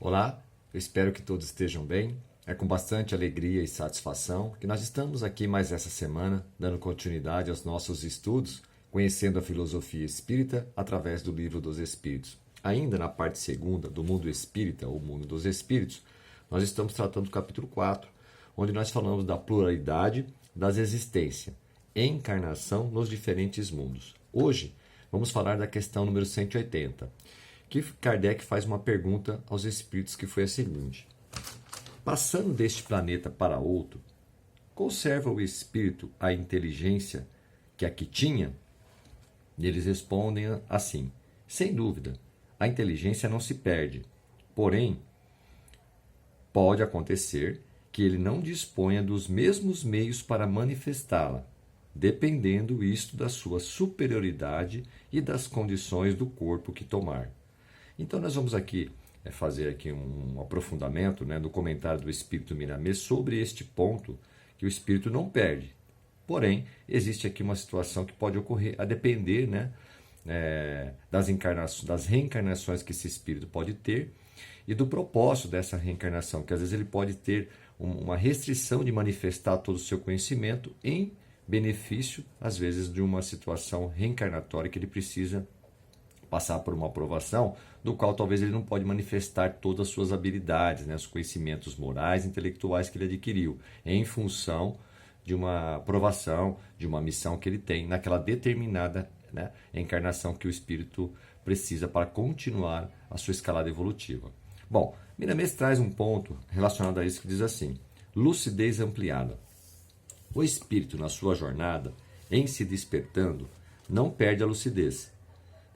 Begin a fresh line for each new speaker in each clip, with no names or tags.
Olá, eu espero que todos estejam bem. É com bastante alegria e satisfação que nós estamos aqui mais essa semana, dando continuidade aos nossos estudos, conhecendo a filosofia espírita através do Livro dos Espíritos. Ainda na parte segunda do Mundo Espírita, ou Mundo dos Espíritos, nós estamos tratando do capítulo 4, onde nós falamos da pluralidade das existências, encarnação nos diferentes mundos. Hoje, vamos falar da questão número 180, que Kardec faz uma pergunta aos espíritos que foi a seguinte: passando deste planeta para outro, conserva o espírito a inteligência que aqui tinha? E eles respondem assim: sem dúvida, a inteligência não se perde, porém, pode acontecer que ele não disponha dos mesmos meios para manifestá-la, dependendo isto da sua superioridade e das condições do corpo que tomar. Então nós vamos aqui fazer aqui um aprofundamento, né, do comentário do Espírito Miramês sobre este ponto, que o Espírito não perde. Porém, existe aqui uma situação que pode ocorrer a depender, né, das reencarnações que esse Espírito pode ter e do propósito dessa reencarnação, que às vezes ele pode ter uma restrição de manifestar todo o seu conhecimento em benefício, às vezes, de uma situação reencarnatória que ele precisa passar por uma aprovação, do qual talvez ele não pode manifestar todas as suas habilidades, né, os conhecimentos morais e intelectuais que ele adquiriu, em função de uma aprovação, de uma missão que ele tem naquela determinada, né, encarnação que o espírito precisa para continuar a sua escalada evolutiva. Bom, Miramês traz um ponto relacionado a isso que diz assim: lucidez ampliada. O espírito, na sua jornada, em se despertando, não perde a lucidez.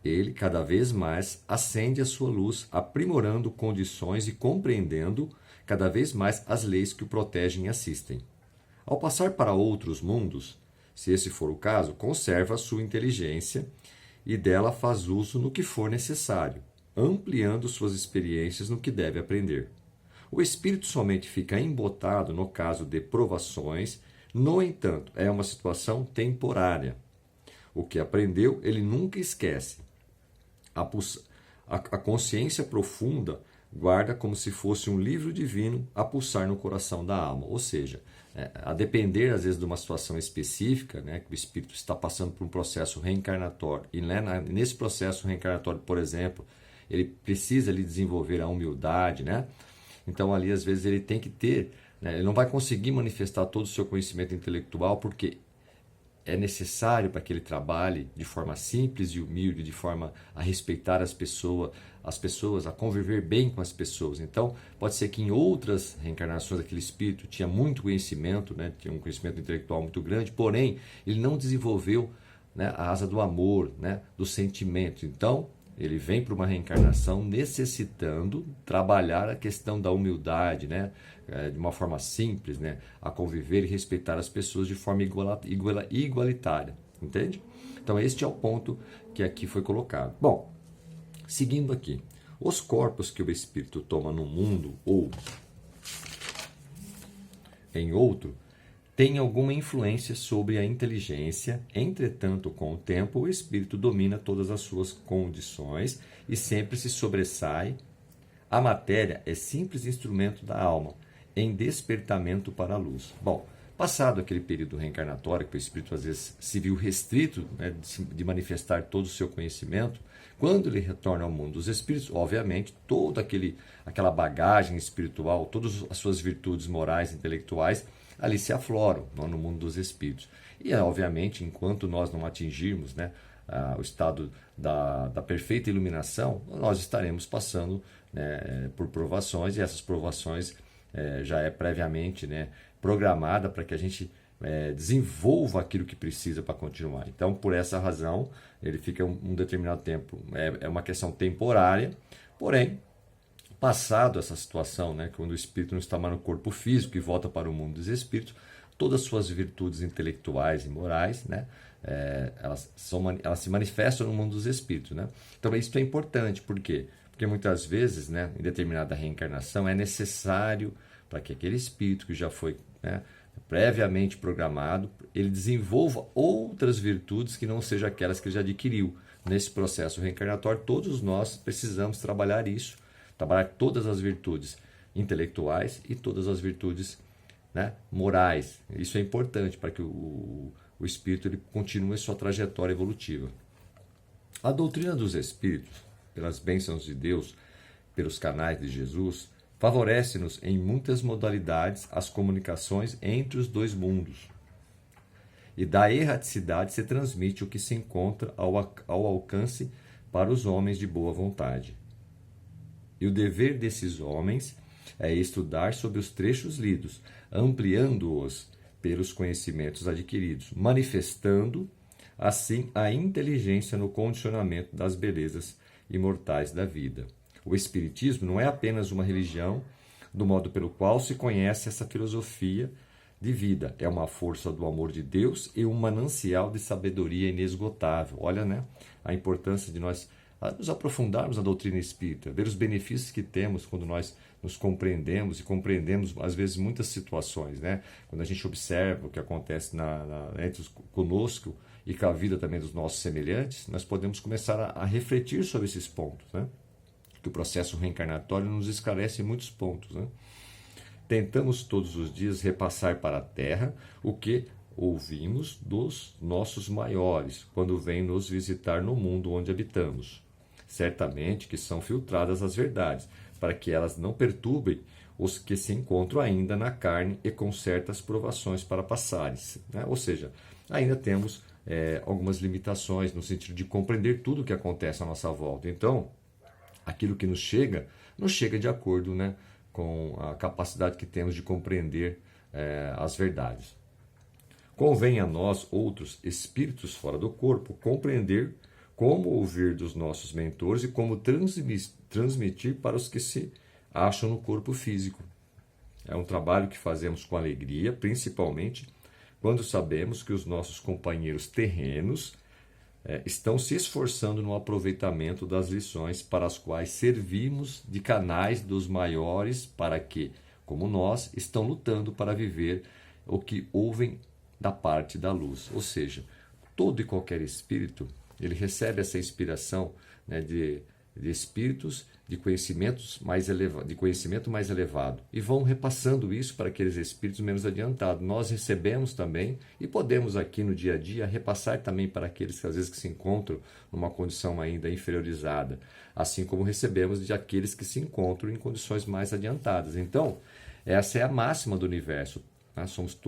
Ele, cada vez mais, acende a sua luz, aprimorando condições e compreendendo cada vez mais as leis que o protegem e assistem. Ao passar para outros mundos, se esse for o caso, conserva a sua inteligência e dela faz uso no que for necessário, ampliando suas experiências no que deve aprender. O espírito somente fica embotado no caso de provações, no entanto, é uma situação temporária. O que aprendeu, ele nunca esquece. A consciência profunda guarda como se fosse um livro divino a pulsar no coração da alma. Ou seja, a depender às vezes de uma situação específica, né, que o espírito está passando por um processo reencarnatório, e nesse processo reencarnatório, por exemplo, ele precisa ali desenvolver a humildade, né? Então ali às vezes ele tem que ter, né, ele não vai conseguir manifestar todo o seu conhecimento intelectual porque é necessário para que ele trabalhe de forma simples e humilde, de forma a respeitar as pessoas, a conviver bem com as pessoas. Então, pode ser que em outras reencarnações aquele espírito tinha muito conhecimento, né, tinha um conhecimento intelectual muito grande, porém, ele não desenvolveu, né, a asa do amor, né, do sentimento. Então, ele vem para uma reencarnação necessitando trabalhar a questão da humildade, né? De uma forma simples, né? A conviver e respeitar as pessoas de forma igualitária. Entende? Então, este é o ponto que aqui foi colocado. Bom, seguindo aqui. Os corpos que o espírito toma num mundo ou em outro tem alguma influência sobre a inteligência, entretanto, com o tempo, o espírito domina todas as suas condições e sempre se sobressai. A matéria é simples instrumento da alma, em despertamento para a luz. Bom, passado aquele período reencarnatório, que o espírito às vezes se viu restrito, né, de manifestar todo o seu conhecimento, quando ele retorna ao mundo dos espíritos, obviamente, toda aquela bagagem espiritual, todas as suas virtudes morais e intelectuais, ali se afloram no mundo dos espíritos. E, obviamente, enquanto nós não atingirmos, né, o estado da perfeita iluminação, nós estaremos passando, né, por provações, e essas provações já é previamente, né, programada para que a gente desenvolva aquilo que precisa para continuar. Então, por essa razão, ele fica um determinado tempo. É uma questão temporária, porém, passado essa situação, né, quando o espírito não está mais no corpo físico e volta para o mundo dos espíritos, todas as suas virtudes intelectuais e morais, né, elas se manifestam no mundo dos espíritos, né? Então isso é importante, por quê? Porque muitas vezes, né, em determinada reencarnação é necessário para que aquele espírito que já foi, né, previamente programado, ele desenvolva outras virtudes que não sejam aquelas que ele já adquiriu. Nesse processo reencarnatório, todos nós precisamos trabalhar isso, trabalhar todas as virtudes intelectuais e todas as virtudes, né, morais. Isso é importante para que o espírito ele continue sua trajetória evolutiva. A doutrina dos espíritos, pelas bênçãos de Deus, pelos canais de Jesus, favorece-nos em muitas modalidades as comunicações entre os dois mundos. E da erraticidade se transmite o que se encontra ao alcance para os homens de boa vontade. E o dever desses homens é estudar sobre os trechos lidos, ampliando-os pelos conhecimentos adquiridos, manifestando, assim, a inteligência no condicionamento das belezas imortais da vida. O Espiritismo não é apenas uma religião do modo pelo qual se conhece essa filosofia de vida. É uma força do amor de Deus e um manancial de sabedoria inesgotável. Olha, né, a importância de nós nos aprofundarmos na doutrina espírita, ver os benefícios que temos quando nós nos compreendemos e compreendemos, às vezes, muitas situações, né? Quando a gente observa o que acontece conosco e com a vida também dos nossos semelhantes, nós podemos começar a refletir sobre esses pontos, né? Que o processo reencarnatório nos esclarece muitos pontos, né? Tentamos todos os dias repassar para a Terra o que ouvimos dos nossos maiores quando vêm nos visitar no mundo onde habitamos. Certamente que são filtradas as verdades, para que elas não perturbem os que se encontram ainda na carne e com certas provações para passarem, né? Ou seja, ainda temos algumas limitações no sentido de compreender tudo o que acontece à nossa volta. Então, aquilo que nos chega de acordo, né, com a capacidade que temos de compreender as verdades. Convém a nós, outros espíritos fora do corpo, compreender como ouvir dos nossos mentores e como transmitir para os que se acham no corpo físico. É um trabalho que fazemos com alegria, principalmente quando sabemos que os nossos companheiros terrenos estão se esforçando no aproveitamento das lições para as quais servimos de canais dos maiores para que, como nós, estão lutando para viver o que ouvem da parte da luz. Ou seja, todo e qualquer espírito, ele recebe essa inspiração, né, de espíritos de conhecimento mais elevado e vão repassando isso para aqueles espíritos menos adiantados. Nós recebemos também e podemos aqui no dia a dia repassar também para aqueles que às vezes que se encontram numa condição ainda inferiorizada, assim como recebemos de aqueles que se encontram em condições mais adiantadas. Então, essa é a máxima do universo, né? Somos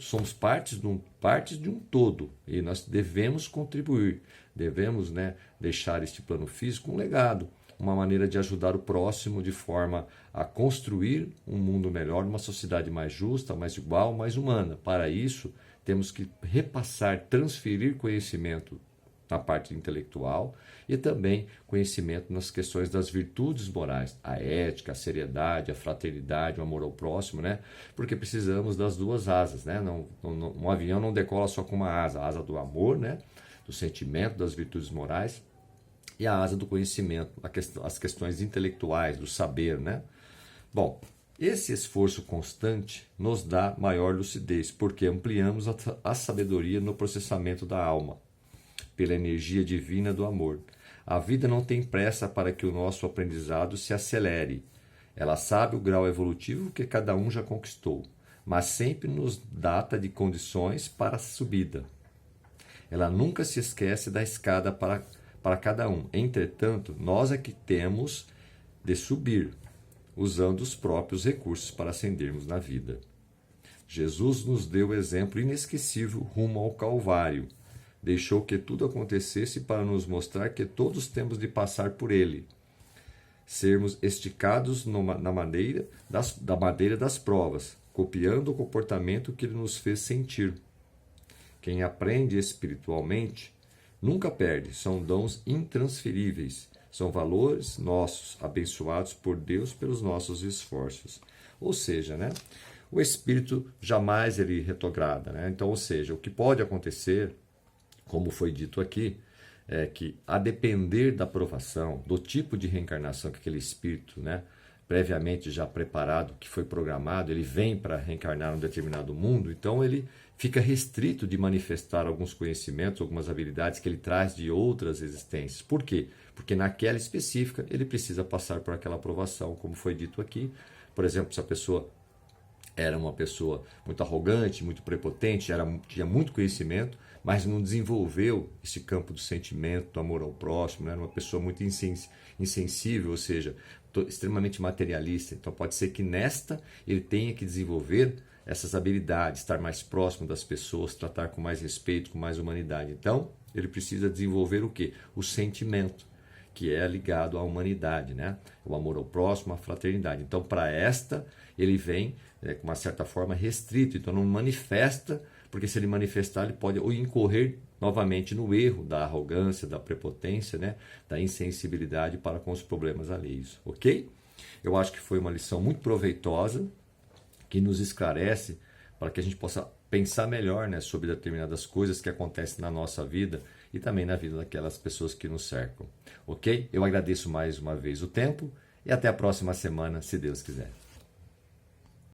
somos partes de um todo e nós devemos contribuir, devemos, né, deixar este plano físico um legado, uma maneira de ajudar o próximo de forma a construir um mundo melhor, uma sociedade mais justa, mais igual, mais humana. Para isso, temos que repassar, transferir conhecimento na parte intelectual e também conhecimento nas questões das virtudes morais, a ética, a seriedade, a fraternidade, o amor ao próximo, né? Porque precisamos das duas asas, né? Um avião não decola só com uma asa, a asa do amor, né? Do sentimento, das virtudes morais e a asa do conhecimento, as questões intelectuais, do saber, né? Bom, esse esforço constante nos dá maior lucidez, porque ampliamos a sabedoria no processamento da alma, pela energia divina do amor. A vida não tem pressa para que o nosso aprendizado se acelere. Ela sabe o grau evolutivo que cada um já conquistou, mas sempre nos data de condições para a subida. Ela nunca se esquece da escada para cada um. Entretanto, nós é que temos de subir, usando os próprios recursos para ascendermos na vida. Jesus nos deu exemplo inesquecível rumo ao Calvário. Deixou que tudo acontecesse para nos mostrar que todos temos de passar por ele. Sermos esticados da madeira das provas, copiando o comportamento que ele nos fez sentir. Quem aprende espiritualmente nunca perde, são dons intransferíveis, são valores nossos, abençoados por Deus pelos nossos esforços. Ou seja, né, o espírito jamais ele retrograda, né? Então, ou seja, o que pode acontecer, como foi dito aqui, é que a depender da provação, do tipo de reencarnação que aquele espírito, né, previamente já preparado, que foi programado, ele vem para reencarnar em um determinado mundo, então ele fica restrito de manifestar alguns conhecimentos, algumas habilidades que ele traz de outras existências. Por quê? porque naquela específica ele precisa passar por aquela aprovação, como foi dito aqui. Por exemplo, se a pessoa era uma pessoa muito arrogante, muito prepotente, tinha muito conhecimento, mas não desenvolveu esse campo do sentimento, do amor ao próximo, né? Era uma pessoa muito insensível, ou seja, extremamente materialista. Então pode ser que nesta ele tenha que desenvolver essas habilidades, estar mais próximo das pessoas, tratar com mais respeito, com mais humanidade. Então ele precisa desenvolver o quê? O sentimento, que é ligado à humanidade, né? O amor ao próximo, a fraternidade. Então, para esta, ele vem, com uma certa forma, restrito. Então, não manifesta, porque se ele manifestar, ele pode ou incorrer novamente no erro da arrogância, da prepotência, né? Da insensibilidade para com os problemas alheios, ok? Eu acho que foi uma lição muito proveitosa, que nos esclarece para que a gente possa pensar melhor, né, sobre determinadas coisas que acontecem na nossa vida e também na vida daquelas pessoas que nos cercam. Ok? Eu agradeço mais uma vez o tempo e até a próxima semana, se Deus quiser.